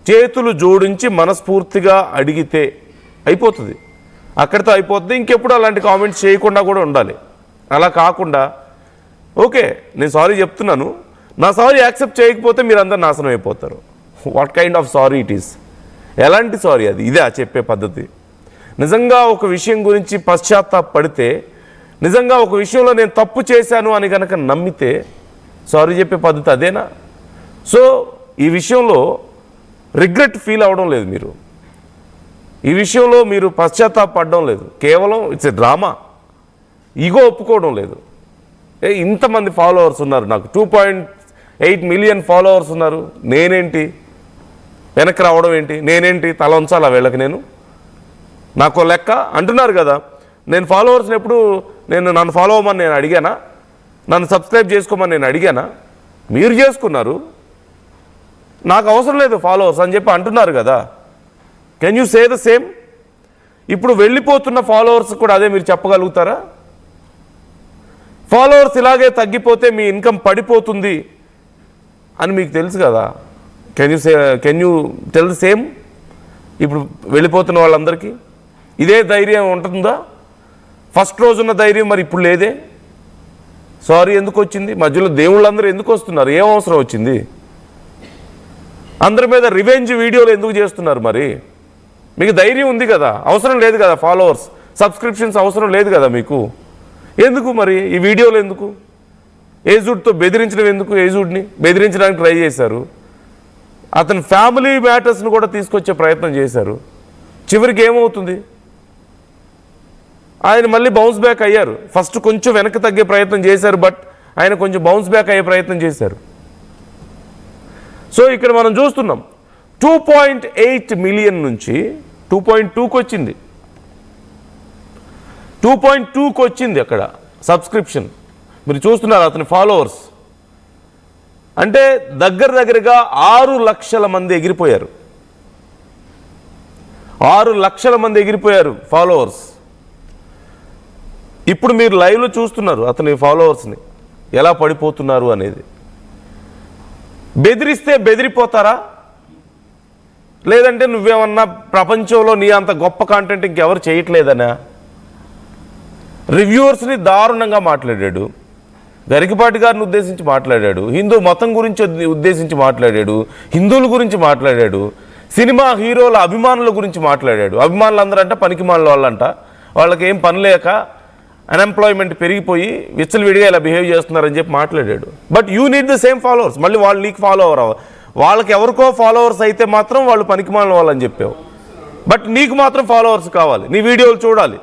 చేతులు జోడించి మనస్ఫూర్తిగా అడిగితే అయిపోతుంది, అక్కడితో అయిపోతుంది. ఇంకెప్పుడు అలాంటి కామెంట్స్ చేయకుండా కూడా ఉండాలి. అలా కాకుండా ఓకే నేను సారీ చెప్తున్నాను, నా సారీ యాక్సెప్ట్ చేయకపోతే మీరు అందరు నాశనం అయిపోతారు. What kind of sorry it is? ఎలాంటి సారీ అది? ఇదే చెప్పే పద్ధతి? నిజంగా ఒక విషయం గురించి పశ్చాత్తాపడితే, నిజంగా ఒక విషయంలో నేను తప్పు చేశాను అని కనుక నమ్మితే సారీ చెప్పే పద్ధతి అదేనా? సో ఈ విషయంలో రిగ్రెట్ ఫీల్ అవ్వడం లేదు, మీరు ఈ విషయంలో మీరు పశ్చాత్తాపడడం లేదు. కేవలం ఇట్స్ ఎ డ్రామా. ఈగో ఒప్పుకోవడం లేదు. ఇంతమంది ఫాలోవర్స్ ఉన్నారు, నాకు 2.8 మిలియన్ ఫాలోవర్స్ ఉన్నారు, నేనేంటి వెనక్కి రావడం ఏంటి? నేనేంటి తల ఉంచాలా వీళ్ళకి? నాకు లెక్క అంటున్నారు కదా. నేను ఫాలోవర్స్ని ఎప్పుడు నన్ను ఫాలో అవ్వమని నేను అడిగానా? నన్ను సబ్స్క్రైబ్ చేసుకోమని నేను అడిగానా? మీరు చేసుకున్నారు, నాకు అవసరం లేదు ఫాలోవర్స్ అని చెప్పి అంటున్నారు కదా. Can you say the same? ఇప్పుడు వెళ్ళిపోతున్న ఫాలోవర్స్ కూడా అదే మీరు చెప్పగలుగుతారా? ఫాలోవర్స్ ఇలాగే తగ్గిపోతే మీ ఇన్కమ్ పడిపోతుంది అని మీకు తెలుసు కదా. Can you tell the same? ఇప్పుడు వెళ్ళిపోతున్న వాళ్ళందరికీ ఇదే ధైర్యం ఉంటుందా? ఫస్ట్ రోజున్న ధైర్యం మరి ఇప్పుడు లేదే. సారీ ఎందుకు వచ్చింది? మధ్యలో దేవుళ్ళందరూ ఎందుకు వస్తున్నారు? ఏం అవసరం వచ్చింది? అందరి మీద రివెంజ్ వీడియోలు ఎందుకు చేస్తున్నారు? మరి మీకు ధైర్యం ఉంది కదా, అవసరం లేదు కదా, ఫాలోవర్స్ సబ్స్క్రిప్షన్స్ అవసరం లేదు కదా మీకు. ఎందుకు మరి ఈ వీడియోలు ఎందుకు? ఏజుడ్తో బెదిరించడం ఎందుకు? ఏజుడ్ని బెదిరించడానికి ట్రై చేశారు, అతని ఫ్యామిలీ మ్యాటర్స్ని కూడా తీసుకొచ్చే ప్రయత్నం చేశారు. చివరికి ఏమవుతుంది? ఆయన మళ్ళీ బౌన్స్ బ్యాక్ అయ్యారు. ఫస్ట్ కొంచెం వెనక్కి తగ్గే ప్రయత్నం చేశారు, బట్ ఆయన కొంచెం బౌన్స్ బ్యాక్ అయ్యే ప్రయత్నం చేశారు. సో ఇక్కడ మనం చూస్తున్నాం 2.8 మిలియన్ నుంచి 2.2కి వచ్చింది. 2.2కి వచ్చింది అక్కడ సబ్స్క్రిప్షన్. మీరు చూస్తున్నారు అతని ఫాలోవర్స్ అంటే దగ్గరగా 6 లక్షల మంది ఎగిరిపోయారు. 6 లక్షల మంది ఎగిరిపోయారు ఫాలోవర్స్. ఇప్పుడు మీరు లైవ్లో చూస్తున్నారు అతని ఫాలోవర్స్ని ఎలా పడిపోతున్నారు అనేది. బెదిరిస్తే బెదిరిపోతారా? లేదంటే నువ్వేమన్నా ప్రపంచంలో నీ అంత గొప్ప కాంటెంట్ ఇంకెవరు చేయట్లేదనా? రివ్యూవర్స్ని దారుణంగా మాట్లాడాడు, గరికపాటి గారిని ఉద్దేశించి మాట్లాడాడు, హిందూ మతం గురించి ఉద్దేశించి మాట్లాడాడు, హిందువుల గురించి మాట్లాడాడు, సినిమా హీరోల అభిమానుల గురించి మాట్లాడాడు. అభిమానులు అందరంట పనికిమాలిన వాళ్ళంట, వాళ్ళకి ఏం పని లేక అన్ఎంప్లాయ్మెంట్ పెరిగిపోయి విచ్చలవిడిగా ఇలా బిహేవ్ చేస్తున్నారని చెప్పి మాట్లాడాడు. But you need the same followers. మళ్ళీ వాళ్ళు నీకు ఫాలో అవ్వరు. వాళ్ళకి ఎవరికో ఫాలోవర్స్ అయితే మాత్రం వాళ్ళు పనికిమాలిన వాళ్ళని చెప్పావు. బట్ నీకు మాత్రం ఫాలోవర్స్ కావాలి, నీ వీడియోలు చూడాలి,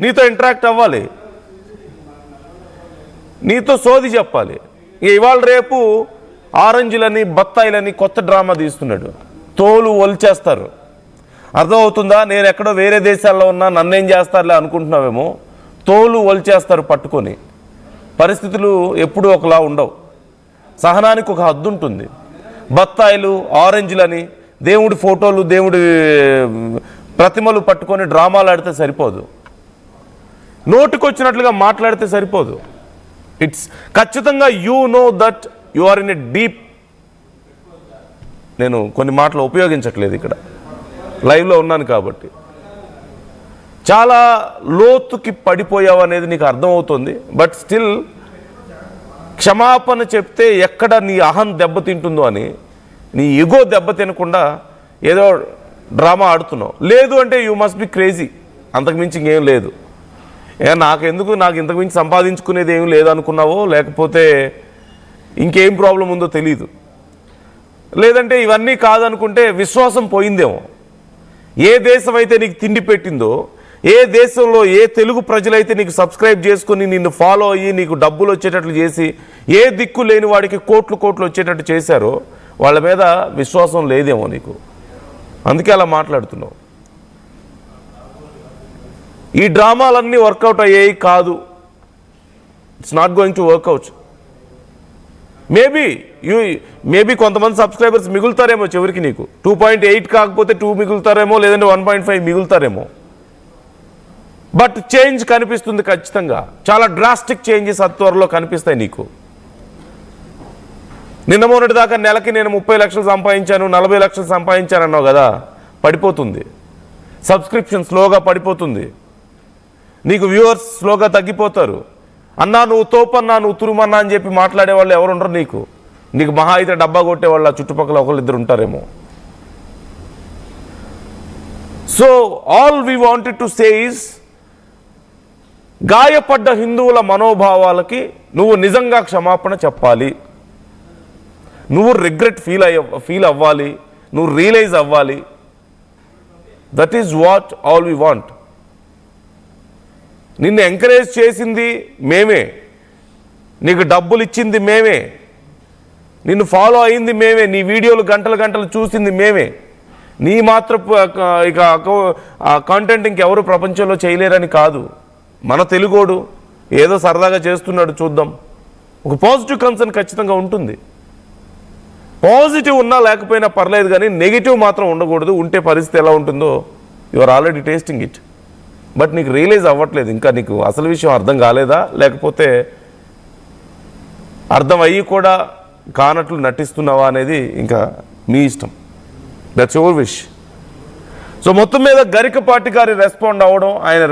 నీతో ఇంటరాక్ట్ అవ్వాలి, నీతో సోది చెప్పాలి. ఇవాళ రేపు ఆరెంజ్లని బత్తాయిలని కొత్త డ్రామా తీస్తున్నాడు. తోలు ఒలిచేస్తారు. అర్థమవుతుందా? నేను ఎక్కడో వేరే దేశాల్లో ఉన్నా నన్నేం చేస్తారులే అనుకుంటున్నావేమో. తోలు ఒలిచేస్తారు పట్టుకొని. పరిస్థితులు ఎప్పుడూ ఒకలా ఉండవు. సహనానికి ఒక హద్దు ఉంటుంది. బత్తాయిలు ఆరెంజ్లని దేవుడి ఫోటోలు దేవుడి ప్రతిమలు పట్టుకొని డ్రామాలు ఆడితే సరిపోదు, నోటికొచ్చినట్లుగా మాట్లాడితే సరిపోదు. ఇట్స్ ఖచ్చితంగా you know that you are in a deep. నేను కొన్ని మాటలు ఉపయోగించట్లేదు ఇక్కడ, లైవ్లో ఉన్నాను కాబట్టి. చాలా లోతుకి పడిపోయావు అనేది నీకు అర్థమవుతుంది. బట్ స్టిల్ క్షమాపణ చెప్తే ఎక్కడ నీ అహం దెబ్బతింటుందో అని, నీ ఈగో దెబ్బతినకుండా ఏదో డ్రామా ఆడుతున్నావు. లేదు అంటే యూ మస్ట్ బి క్రేజీ, అంతకుమించి ఇంకేం లేదు. నాకు ఇంతకుమించి సంపాదించుకునేది ఏం లేదనుకున్నావో, లేకపోతే ఇంకేం ప్రాబ్లం ఉందో తెలీదు. లేదంటే ఇవన్నీ కాదనుకుంటే విశ్వాసం పోయిందేమో. ఏ దేశం అయితే నీకు తిండి పెట్టిందో, ఏ దేశంలో ఏ తెలుగు ప్రజలైతే నీకు సబ్స్క్రైబ్ చేసుకుని నిన్ను ఫాలో అయ్యి నీకు డబ్బులు వచ్చేటట్లు చేసి, ఏ దిక్కు లేని వాడికి కోట్లు వచ్చేటట్టు చేశారో వాళ్ళ మీద విశ్వాసం లేదేమో నీకు, అందుకే అలా మాట్లాడుతున్నావు. ఈ డ్రామాలన్నీ వర్కౌట్ అయ్యాయి కాదు. It's not going to work out. Maybe కొంతమంది సబ్స్క్రైబర్స్ మిగులుతారేమో చివరికి. నీకు 2.8 కాకపోతే 2 మిగులుతారేమో, లేదంటే 1.5 మిగులుతారేమో. బట్ చేంజ్ కనిపిస్తుంది ఖచ్చితంగా. చాలా డ్రాస్టిక్ చేంజెస్ త్వరలో కనిపిస్తాయి నీకు. నిన్న మొన్నటి దాకా నెలకి నేను 30 లక్షలు సంపాదించాను, 40 లక్షలు సంపాదించాను అన్నావు కదా, పడిపోతుంది. సబ్స్క్రిప్షన్ స్లోగా పడిపోతుంది, నీకు వ్యూవర్స్ స్లోగా తగ్గిపోతారు. అన్నా నువ్వు తోపన్నా, నువ్వు తురుమన్నా అని చెప్పి మాట్లాడే వాళ్ళు ఎవరు ఉండరు. నీకు మహా అయితే డబ్బా కొట్టేవాళ్ళు ఆ చుట్టుపక్కల ఒకళ్ళిద్దరు ఉంటారేమో. So all we wanted to say is, గాయపడ్డ హిందువుల మనోభావాలకి నువ్వు నిజంగా క్షమాపణ చెప్పాలి, నువ్వు రిగ్రెట్ ఫీల్ అవ్వాలి, నువ్వు రియలైజ్ అవ్వాలి. That is what all we want. నిన్ను ఎంకరేజ్ చేసింది మేమే, నీకు డబ్బులు ఇచ్చింది మేమే, నిన్ను ఫాలో అయింది మేమే, నీ వీడియోలు గంటలు గంటలు చూసింది మేమే. నీ మాత్రం ఇక కాంటెంట్ ఇంకెవరు ప్రపంచంలో చేయలేరని కాదు. మన తెలుగోడు ఏదో సరదాగా చేస్తున్నాడు, చూద్దాం. ఒక పాజిటివ్ కన్సర్న్ ఖచ్చితంగా ఉంటుంది. పాజిటివ్ ఉన్నా లేకపోయినా పర్లేదు, కానీ నెగిటివ్ మాత్రం ఉండకూడదు. ఉంటే పరిస్థితి ఎలా ఉంటుందో you are already tasting it. But నీకు రియలైజ్ అవ్వట్లేదు, ఇంకా నీకు అసలు విషయం అర్థం కాలేదా, లేకపోతే అర్థం అయ్యి కూడా కానట్లు నటిస్తున్నావా అనేది ఇంకా మీ ఇష్టం. That's your wish. సో మొత్తం మీద గరికపాటి గారి రెస్పాండ్ అవ్వడం, ఆయన